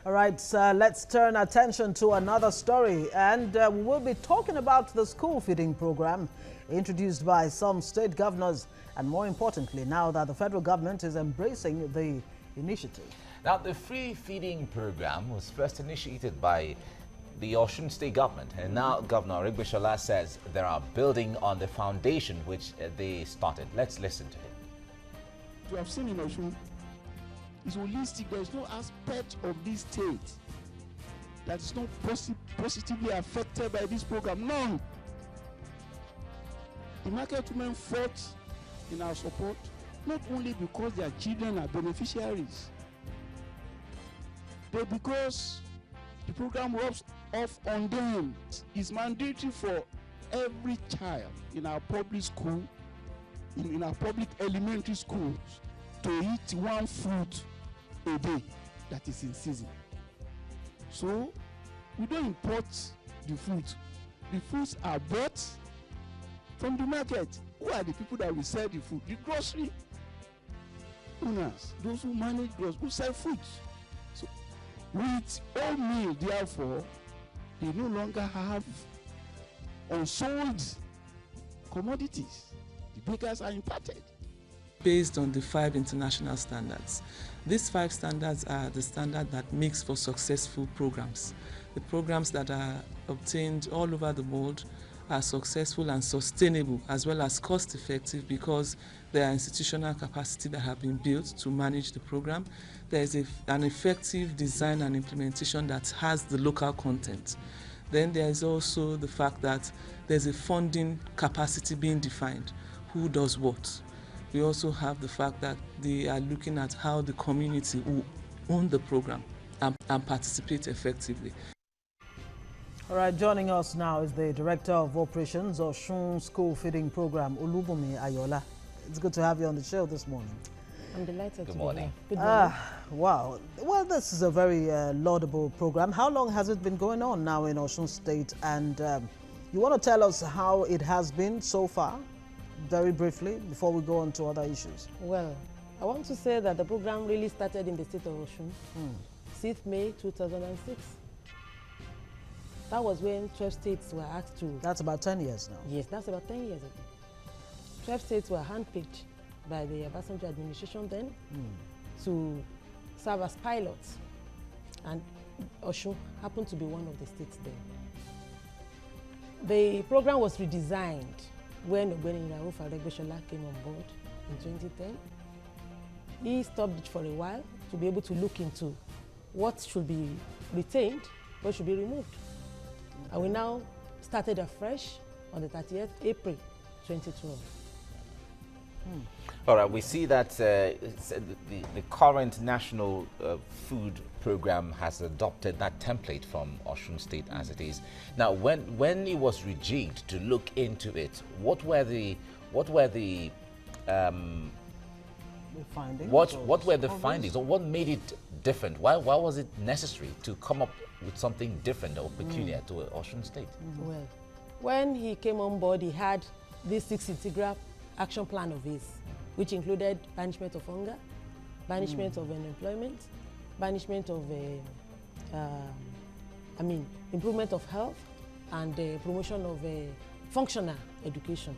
All right, let's turn attention to another story, and we will be talking about the school feeding program introduced by some state governors, and more importantly, now that the federal government is embracing the initiative. Now, the free feeding program was first initiated by the Osun State government, and now Governor Redesign says they are building on the foundation which they started. Let's listen to him. We have seen in Osun, it's holistic. There is no aspect of this state that is not positively affected by this program. None. The market women fought in our support, not only because their children are beneficiaries, but because the program rubs off on them. It's mandatory for every child in our public school, in our public elementary schools, to eat one fruit a day that is in season. So we don't import the fruit. The fruits are bought from the market. Who are the people that will sell the food? The grocery owners, those who manage grocery, who sell food. So with oatmeal, therefore, they no longer have unsold commodities. The bakers are impacted. Based on the 5 international standards. These 5 standards are the standard that makes for successful programs. The programs that are obtained all over the world are successful and sustainable, as well as cost effective, because there are institutional capacity that have been built to manage the program. There is an effective design and implementation that has the local content. Then there is also the fact that there's a funding capacity being defined. Who does what? We also have the fact that they are looking at how the community will own the program and participate effectively. All right, joining us now is the Director of Operations of Osun School Feeding Program, Olubunmi Ayoola. It's good to have you on the show this morning. I'm delighted to Good morning. be here. Good morning. Wow. Well, this is a very laudable program. How long has it been going on now in Osun State? And you want to tell us how it has been so far? Very briefly, before we go on to other issues. Well, I want to say that the program really started in the state of Osun, 6th May 2006. That was when 12 states were asked to... That's about 10 years now. Yes, that's about 10 years ago. 12 states were handpicked by the Obasanjo administration then to serve as pilots. And Osun happened to be one of the states then. The program was redesigned when Redesign came on board in 2010. He stopped it for a while to be able to look into what should be retained, what should be removed. Okay. And we now started afresh on the 30th April 2012. All right, we see that the current national food program has adopted that template from Osun State as it is. Now, when it was rejigged to look into it, what were the findings? What were the findings, or what made it different? Why was it necessary to come up with something different or peculiar to Osun State? Well, when he came on board, he had this 6 integral action plan of his, which included banishment of hunger, banishment of unemployment, banishment of improvement of health, and promotion of functional education.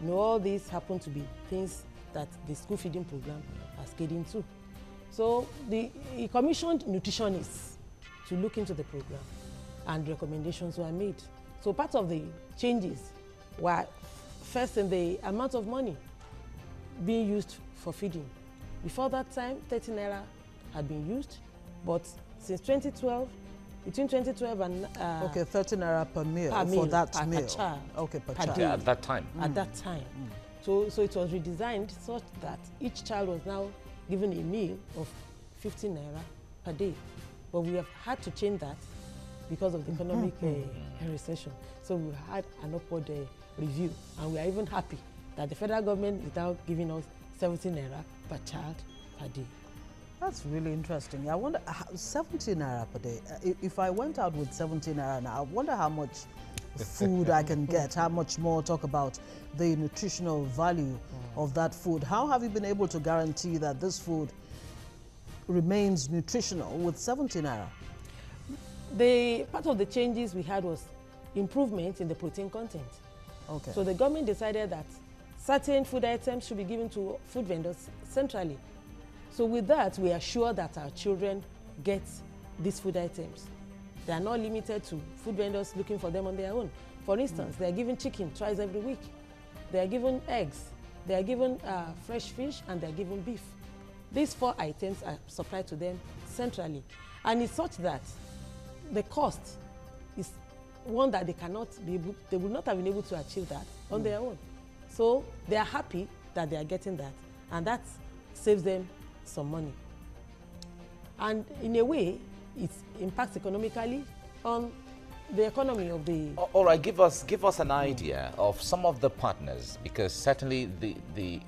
You know, all these happen to be things that the school feeding program has keyed into. So he commissioned nutritionists to look into the program, and recommendations were made. So part of the changes were first in the amount of money being used for feeding. Before that time, 30 naira had been used, but since 2012, between 2012 and... okay, 30 naira per meal for that meal. Per child. Okay, per child. Yeah, at that time. At that time. So it was redesigned such that each child was now given a meal of 15 naira per day. But we have had to change that because of the economic recession. So we had an upward review, and we are even happy that the federal government is now giving us 17 naira per child per day. That's really interesting. I wonder, 17 naira per day. If I went out with 17 naira now, I wonder how much food I can get, how much more talk about the nutritional value of that food. How have you been able to guarantee that this food remains nutritional with 17 naira? Part of the changes we had was improvement in the protein content. Okay. So the government decided that certain food items should be given to food vendors centrally. So with that, we are sure that our children get these food items. They are not limited to food vendors looking for them on their own. For instance, they are given chicken twice every week. They are given eggs. They are given fresh fish, and they are given beef. These 4 items are supplied to them centrally. And it's such that the cost is one that they would not have been able to achieve that on their own. So they are happy that they are getting that, and that saves them some money. And in a way, it impacts economically on the economy of the... All right, give us an idea of some of the partners, because certainly the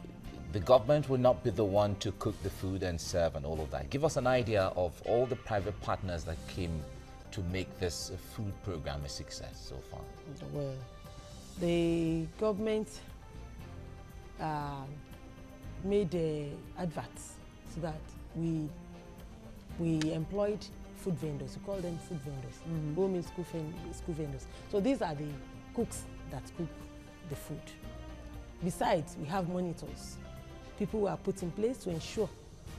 government will not be the one to cook the food and serve and all of that. Give us an idea of all the private partners that came to make this food program a success so far. Well, the government made adverts so that we employed food vendors. We call them food vendors. Home and school vendors. So these are the cooks that cook the food. Besides, we have monitors. People who are put in place to ensure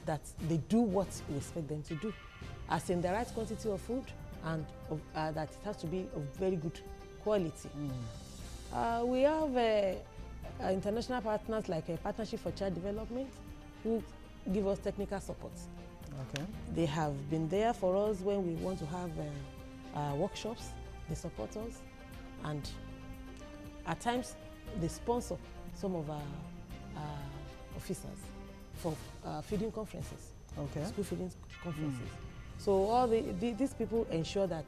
that they do what we expect them to do, as in the right quantity of food, and that it has to be of very good quality. We have international partners like a Partnership for Child Development who give us technical support. Okay. They have been there for us when we want to have workshops. They support us, and at times they sponsor some of our officers for feeding conferences. Okay. School feeding conferences. So all these people ensure that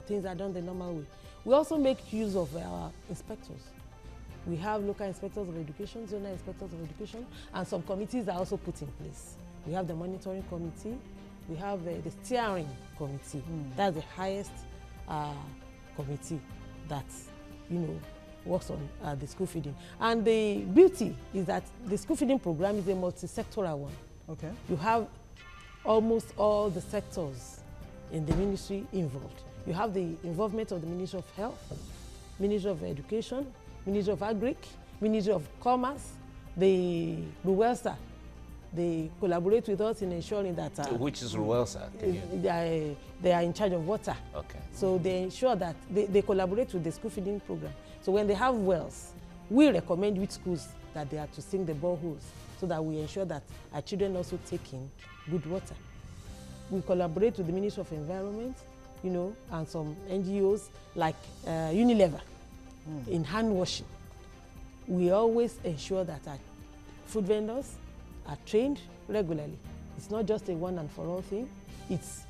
things are done the normal way. We also make use of our inspectors. We have local inspectors of education, zonal inspectors of education, and some committees are also put in place. We have the monitoring committee. We have the steering committee. That's the highest committee that, works on the school feeding. And the beauty is that the school feeding program is a multi-sectoral one. Okay. You have almost all the sectors in the ministry involved. You have the involvement of the Ministry of Health, Ministry of Education, Ministry of Agric, Ministry of Commerce, the RUWELSA. They collaborate with us in ensuring that... which is RUWELSA? They are in charge of water. Okay. So they ensure that they collaborate with the school feeding program. So when they have wells, we recommend which schools that they are to sink the boreholes, so that we ensure that our children also take in good water. We collaborate with the Ministry of Environment, and some NGOs like Unilever in hand washing. We always ensure that our food vendors are trained regularly. It's not just a one and for all thing. It's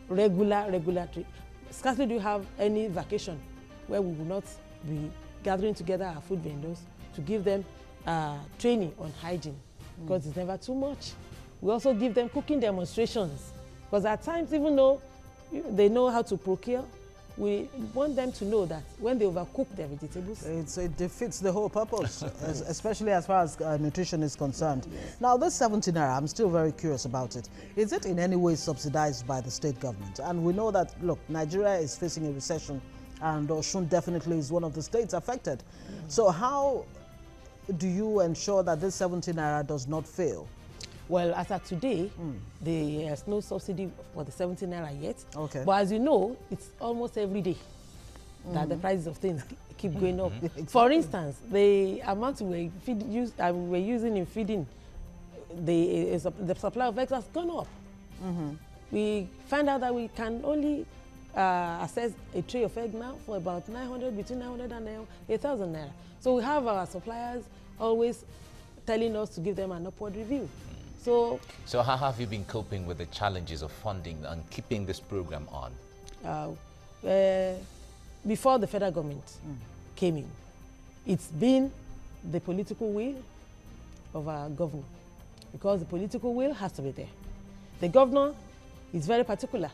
regular training. Scarcely do you have any vacation where we will not be gathering together our food vendors to give them training on hygiene, because it's never too much. We also give them cooking demonstrations, because at times, even though they know how to procure, we want them to know that when they overcook their vegetables, it defeats the whole purpose, especially as far as nutrition is concerned. Yes. Now, this 17 naira, I'm still very curious about it. Is it in any way subsidized by the state government? And we know that, look, Nigeria is facing a recession, and Osun definitely is one of the states affected. So how do you ensure that this 17 naira does not fail? Well, as of today, there's no subsidy for the 17 naira yet. Okay. But as you know, it's almost every day that the prices of things keep going up. Exactly. For instance, the amount we were using in feeding, the supply of eggs has gone up. We find out that we can only access a tray of egg now for about 900, between 900 and 1,000 naira. So we have our suppliers always telling us to give them an upward review. So how have you been coping with the challenges of funding and keeping this program on? Before the federal government came in, it's been the political will of our governor, because the political will has to be there. The governor is very particular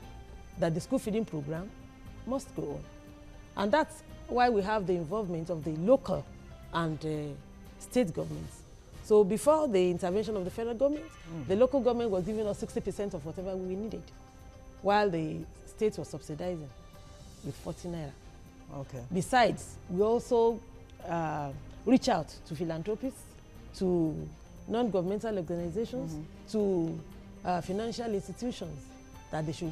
that the school feeding program must go on. And that's why we have the involvement of the local and state governments. So before the intervention of the federal government, the local government was giving us 60% of whatever we needed. while the state was subsidizing with 40 naira. Okay. Besides, we also reach out to philanthropists, to non-governmental organizations, to financial institutions that they should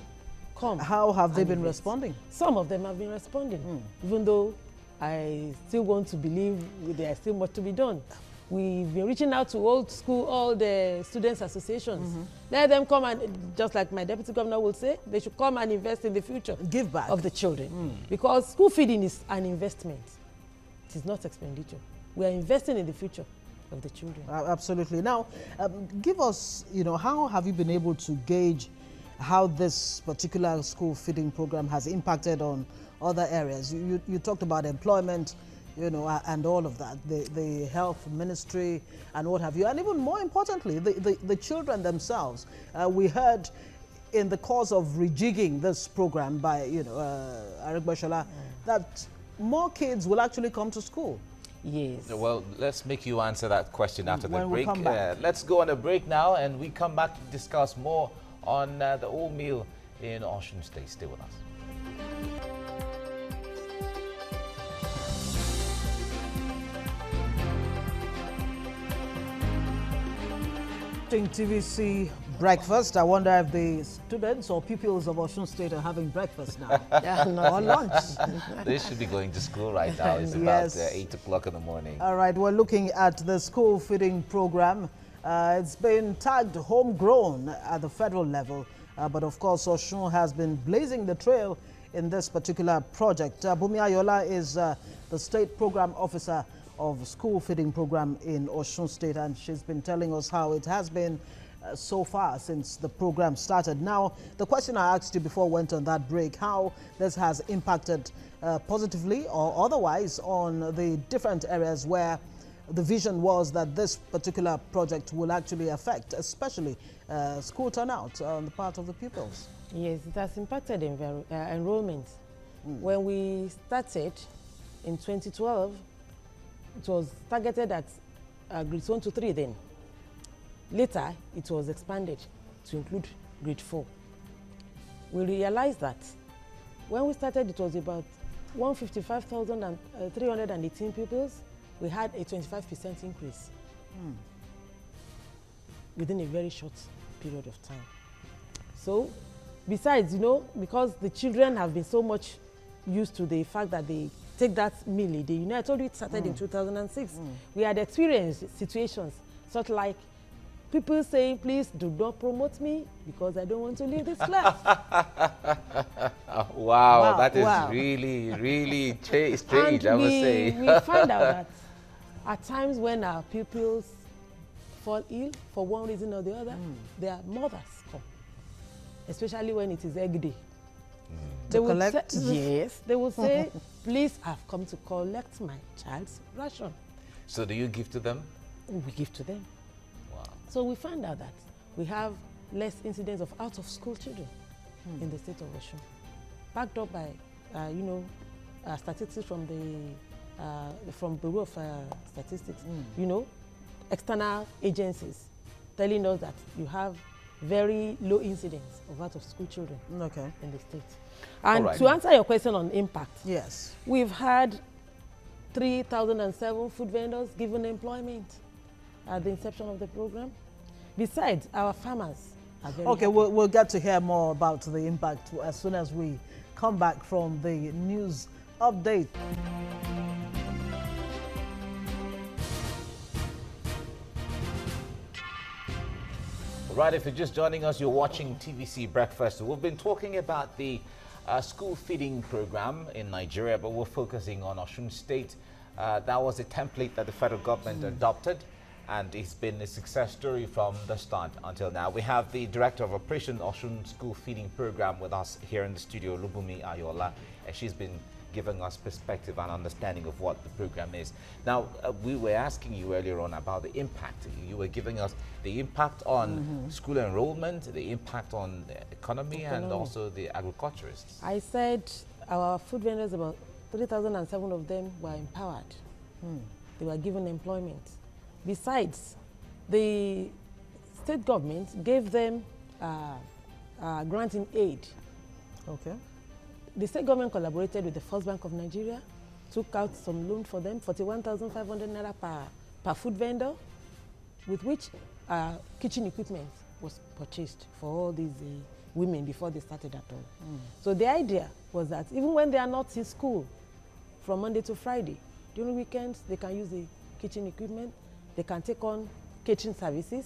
come. How have they been invest. responding? Some of them have been responding, even though I still want to believe there's still much to be done. We've been reaching out to all the students' associations. Let them come and, just like my deputy governor will say, they should come and invest in the future. Give back. Of the children. Because school feeding is an investment. It is not expenditure. We are investing in the future of the children. Absolutely. Now, give us, how have you been able to gauge how this particular school feeding program has impacted on other areas? You talked about employment, and all of that, the health ministry and what have you. And even more importantly, the children themselves. We heard in the course of rejigging this program by, Aregbesola, that more kids will actually come to school. Yes. Well, let's make you answer that question after the When we break. come back. Let's go on a break now, and we come back to discuss more on the whole meal in Osun State. Stay with us. TVC breakfast. I wonder if the students or pupils of Osun State are having breakfast now. Or lunch. They should be going to school right now. It's Yes. about 8 o'clock in the morning. All right, we're looking at the school feeding program. It's been tagged homegrown at the federal level, but of course Osun has been blazing the trail in this particular project. Bumi Ayoola is the state program officer of school feeding program in Osun State, and she's been telling us how it has been so far since the program started. Now, the question I asked you before went on that break, how this has impacted positively or otherwise on the different areas where the vision was that this particular project will actually affect, especially school turnout on the part of the pupils. Yes, it has impacted enrollment. When we started in 2012, it was targeted at grades 1 to 3 then. Later, it was expanded to include grade 4. We realized that when we started, it was about 155,318 pupils. We had a 25% increase within a very short period of time. So, besides, because the children have been so much used to the fact that they take that meal a day. I told you it started in 2006. We had experienced situations such like people saying, please do not promote me because I don't want to leave this class. Wow, that is really, really strange, I must say. We find out that at times when our pupils fall ill for one reason or the other, their mothers come, especially when it is egg day. They will collect? Yes, they will say, please, I've come to collect my child's ration. So do you give to them? We give to them. Wow. So we find out that we have less incidents of out-of-school children in the state of Osun, backed up by, statistics from the Bureau of Statistics, external agencies telling us that you have very low incidence of out-of-school children in the state. And to answer your question on impact, yes, we've had 3,007 food vendors given employment at the inception of the program. Besides, our farmers are very happy. We'll get to hear more about the impact as soon as we come back from the news update. Right, if you're just joining us, you're watching TVC Breakfast. We've been talking about the school feeding program in Nigeria, but we're focusing on Osun State. That was a template that the federal government adopted, and it's been a success story from the start until now. We have the Director of Operation Osun School Feeding Program with us here in the studio, Olubunmi Ayoola. She's been giving us perspective and understanding of what the program is. Now, we were asking you earlier on about the impact. You were giving us the impact on school enrollment, the impact on the economy, and also the agriculturists. I said our food vendors, about 3,007 of them were empowered. They were given employment. Besides, the state government gave them granting aid. Okay. The state government collaborated with the First Bank of Nigeria, took out some loan for them, 41,500 naira per food vendor, with which kitchen equipment was purchased for all these women before they started at all. So the idea was that even when they are not in school, from Monday to Friday, during weekends, they can use the kitchen equipment, they can take on catering services,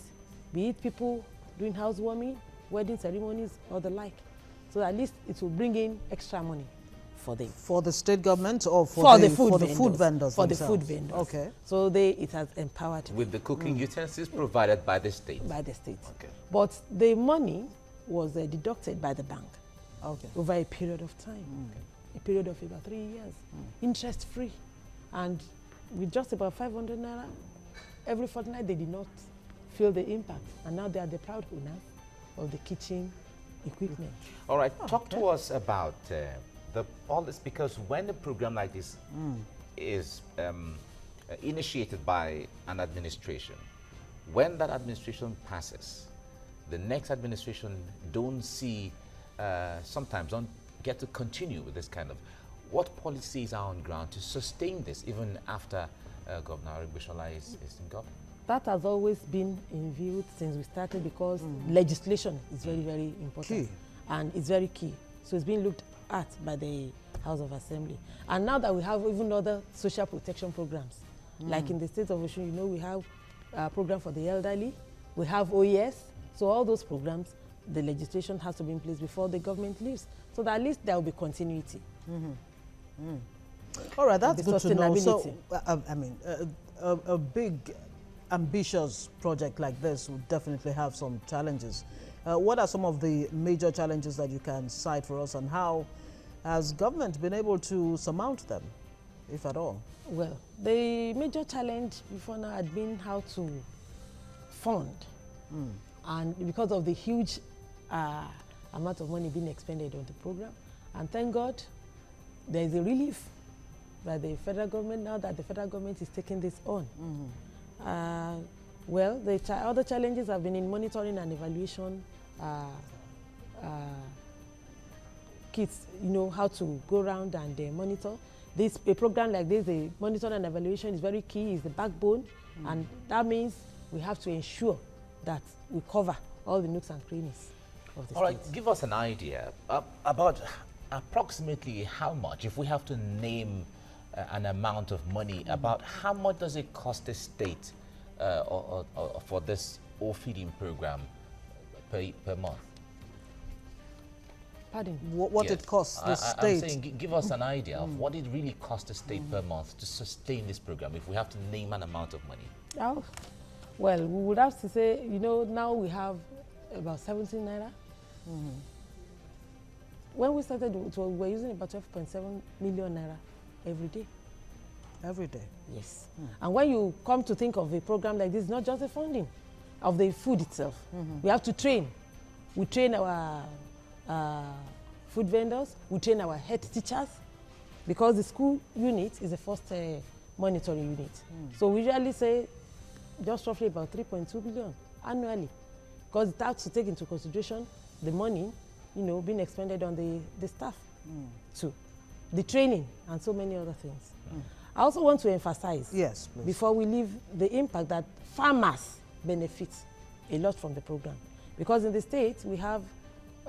be it people doing housewarming, wedding ceremonies, or the like. So at least it will bring in extra money for them. For the state government or for the food vendors? For the food vendors. Okay. So it has empowered them. With the cooking utensils provided by the state? By the state. Okay. But the money was deducted by the bank. Okay. Over a period of time. A period of about 3 years. Interest-free. And with just about 500 naira, every fortnight they did not feel the impact. And now they are the proud owners of the kitchen equipment. All right, talk to us about all this, because when a program like this is initiated by an administration, when that administration passes, the next administration sometimes don't get to continue with this kind of, what policies are on ground to sustain this even after Governor Aribishola is in government? That has always been in view since we started, because legislation is very, very important. Key. And it's very key. So it's being looked at by the House of Assembly. And now that we have even other social protection programs, like in the state of Osun, we have a program for the elderly, we have OES. So all those programs, the legislation has to be in place before the government leaves, so that at least there will be continuity. All right, that's good to know. So, Sustainability. I mean, a big, ambitious project like this would definitely have some challenges. What are some of the major challenges that you can cite for us, and how has government been able to surmount them, if at all? Well, the major challenge before now had been how to fund. And because of the huge amount of money being expended on the program, and thank God there is a relief by the federal government now that the federal government is taking this on. Well, the other challenges have been in monitoring and evaluation kits, how to go around and monitor. A program like this, the monitoring and evaluation is very key, is the backbone, and that means we have to ensure that we cover all the nooks and crannies of the state. All right, give us an idea about approximately how much, if we have to name an amount of money, about how much does it cost the state or for this feeding program per month? Pardon? What Yes. it costs the state? I'm saying, give us an idea of what it really costs the state per month to sustain this program, if we have to name an amount of money. Oh, well, we would have to say, now we have about 17 naira. When we started, we were using about 12.7 million naira every day. Every day? Yes. And when you come to think of a program like this, it's not just the funding of the food itself. We have to train. We train our food vendors, we train our head teachers, because the school unit is the first monitoring unit. So we usually say just roughly about 3.2 billion annually, because it has to take into consideration the money, being expended on the staff too, the training, and so many other things. I also want to emphasize, yes, please, before we leave, the impact that farmers benefit a lot from the program. Because in the state, we have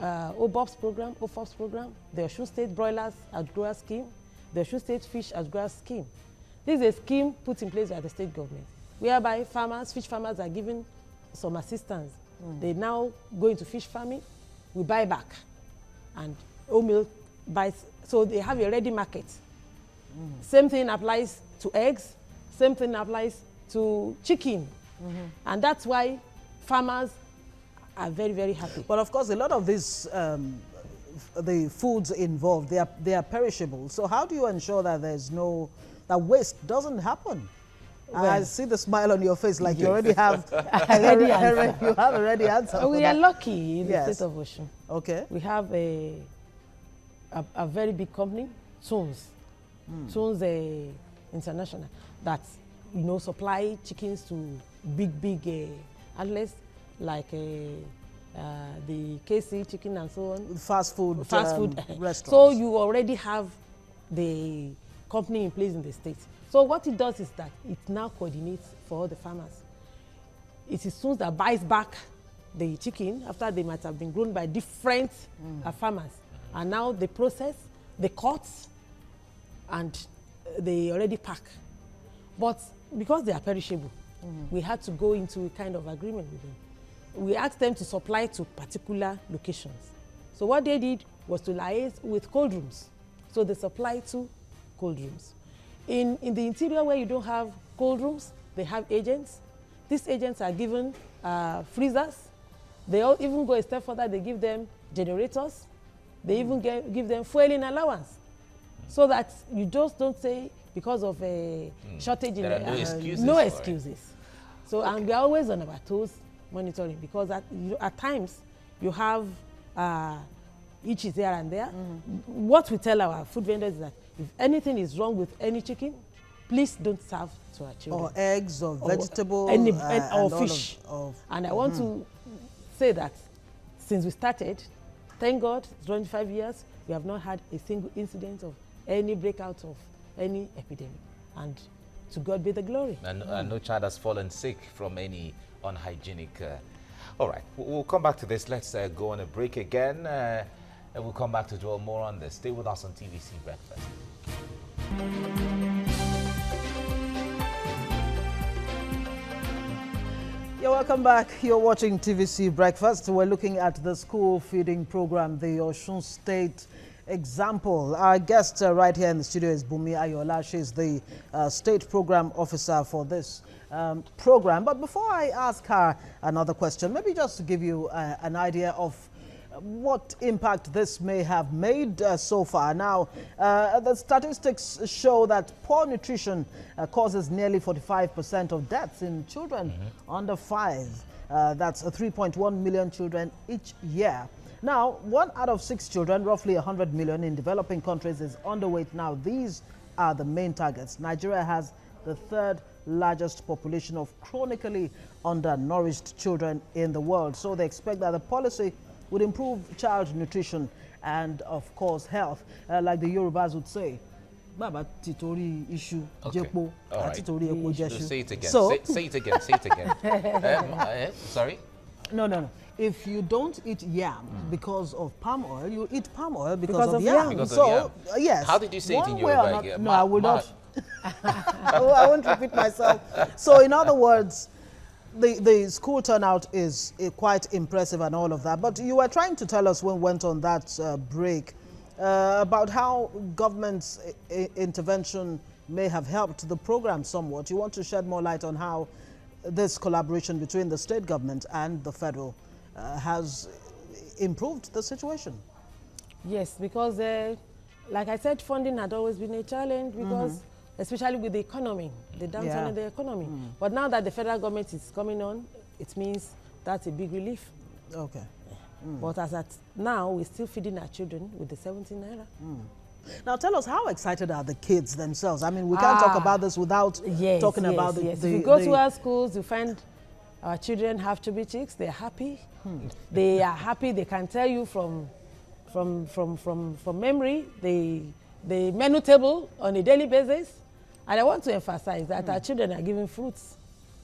OBOPS program, OFOPS program, the Osun State Broilers Outgrower Scheme, the Osun State Fish Outgrower Scheme. This is a scheme put in place by the state government, whereby fish farmers are given some assistance. They now go into fish farming, we buy back, and Omil buys, so they have a ready market. Same thing applies to eggs, same thing applies to chicken. And that's why farmers are very, very happy. But of course, a lot of these, the foods involved, they are perishable. So how do you ensure that that waste doesn't happen? Well, I see the smile on your face, like you already have you have a ready answer. We are lucky in the state of Osun. Okay. We have a very big company, Toons International, that supply chickens to big outlets like the KC chicken and so on. Fast food restaurants. So you already have the company in place in the state. So what it does is that it now coordinates for all the farmers. It is soon that buys back the chicken after they might have been grown by different farmers. And now they process, they cut, and they already pack. But because they are perishable, we had to go into a kind of agreement with them. We asked them to supply to particular locations. So what they did was to liaise with cold rooms. So they supply to cold rooms. In the interior where you don't have cold rooms, they have agents. These agents are given freezers. They all even go a step further, they give them generators. They even give them fueling allowance. So that you just don't say because of a shortage in there are no excuses. No excuses. So and we are always on our toes monitoring, because at times you have itches here and there. What we tell our food vendors is that if anything is wrong with any chicken, please don't serve to our children. Or eggs, or vegetables, or fish. And I want to say that since we started, thank God, it's 25 years, we have not had a single incident of any breakout of any epidemic. And to God be the glory. And no child has fallen sick from any unhygienic. All right, we'll come back to this. Let's go on a break again. And we'll come back to dwell more on this. Stay with us on TVC Breakfast. You're welcome back. You're watching TVC Breakfast. We're looking at the school feeding program, the Osun State example. Our guest right here in the studio is Olubunmi Ayoola. She's the state program officer for this program. But before I ask her another question, maybe just to give you an idea of what impact this may have made so far. Now, the statistics show that poor nutrition causes nearly 45% of deaths in children under 5. That's 3.1 million children each year. Now, 1 out of 6 children, roughly 100 million in developing countries, is underweight. Now, these are the main targets. Nigeria has the 3rd largest population of chronically undernourished children in the world. So they expect that the policy would improve child nutrition and, of course, health, like the Yorubas would say. Baba titori issue jepo, titori epo jeshu. Say it again. So, say it again. Say it again. Sorry? No. If you don't eat yam because of palm oil, you eat palm oil because of yam. Because so, of yam. Yes. How did you say it in Yoruba? No, I will not. I won't repeat myself. So, in other words, the school turnout is quite impressive and all of that. But you were trying to tell us when we went on that break about how government's intervention may have helped the program somewhat. You want to shed more light on how this collaboration between the state government and the federal has improved the situation? Yes, because like I said, funding had always been a challenge because especially with the economy, the downturn in the economy. But now that the federal government is coming on, it means that's a big relief. Okay. But as at now, we're still feeding our children with the 17 naira. Now tell us, how excited are the kids themselves? I mean, we can't talk about this without talking about the... If you go to our schools, you find our children have chubby cheeks. They're happy. They are happy. They can tell you from memory the menu table on a daily basis. And I want to emphasize that our children are given fruits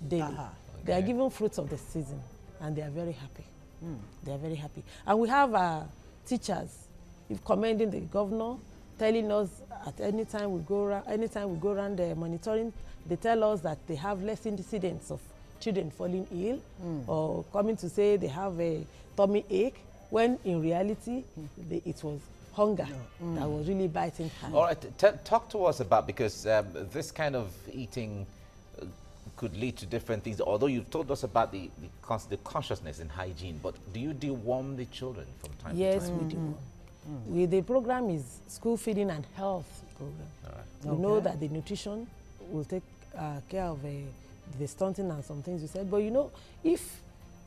daily. They are given fruits of the season, and they are very happy. They are very happy. And we have teachers commending the governor, telling us at any time we go around the monitoring, they tell us that they have less incidents of children falling ill or coming to say they have a tummy ache, when in reality it was hunger that was really biting hard. All right, talk to us about, because this kind of eating could lead to different things, although you've told us about the consciousness in hygiene, but do you deworm the children from time to time? Yes, we do. The program is school feeding and health program. All right. We know that the nutrition will take care of the stunting and some things you said, but you know, if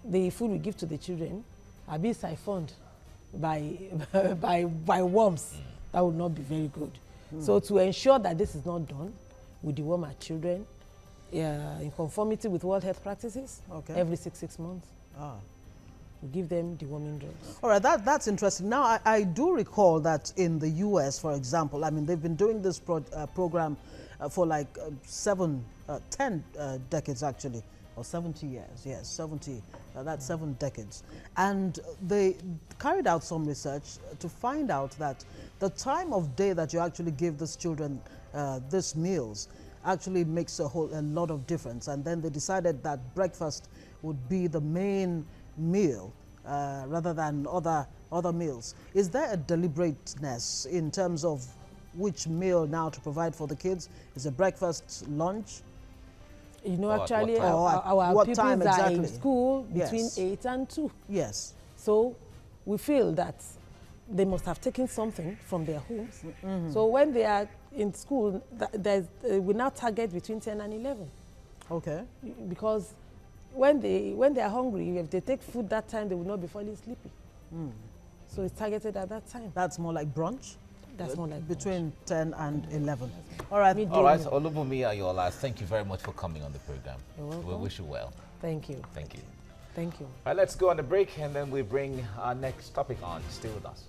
the food we give to the children are being siphoned by worms, that would not be very good. So to ensure that this is not done, we deworm our children in conformity with World Health practices every six months. we give them deworming drugs. All right, that's interesting. Now, I do recall that in the U.S., for example, I mean, they've been doing this program for like 10 decades, actually, or 70 years. Yes, 70, that's 7 decades. And they carried out some research to find out that the time of day that you actually give these children these meals actually makes a lot of difference. And then they decided that breakfast would be the main meal rather than other meals. Is there a deliberateness in terms of which meal now to provide for the kids? Is it breakfast, lunch? You know, Or actually, what time? our What pupils time are exactly? in school between Yes. 8 and 2. Yes. So we feel that they must have taken something from their homes. So when they are in school, we now target between 10 and 11. Okay. Because when they are hungry, if they take food that time, they will not be falling sleepy. So it's targeted at that time. That's more like brunch? That's more like between 10 and 11. All right. Midday All right, meal. Olubunmi Ayoola, thank you very much for coming on the program. You're welcome. We wish you well. Thank you. Thank you. Thank you. All right, let's go on a break and then we bring our next topic on. Stay with us.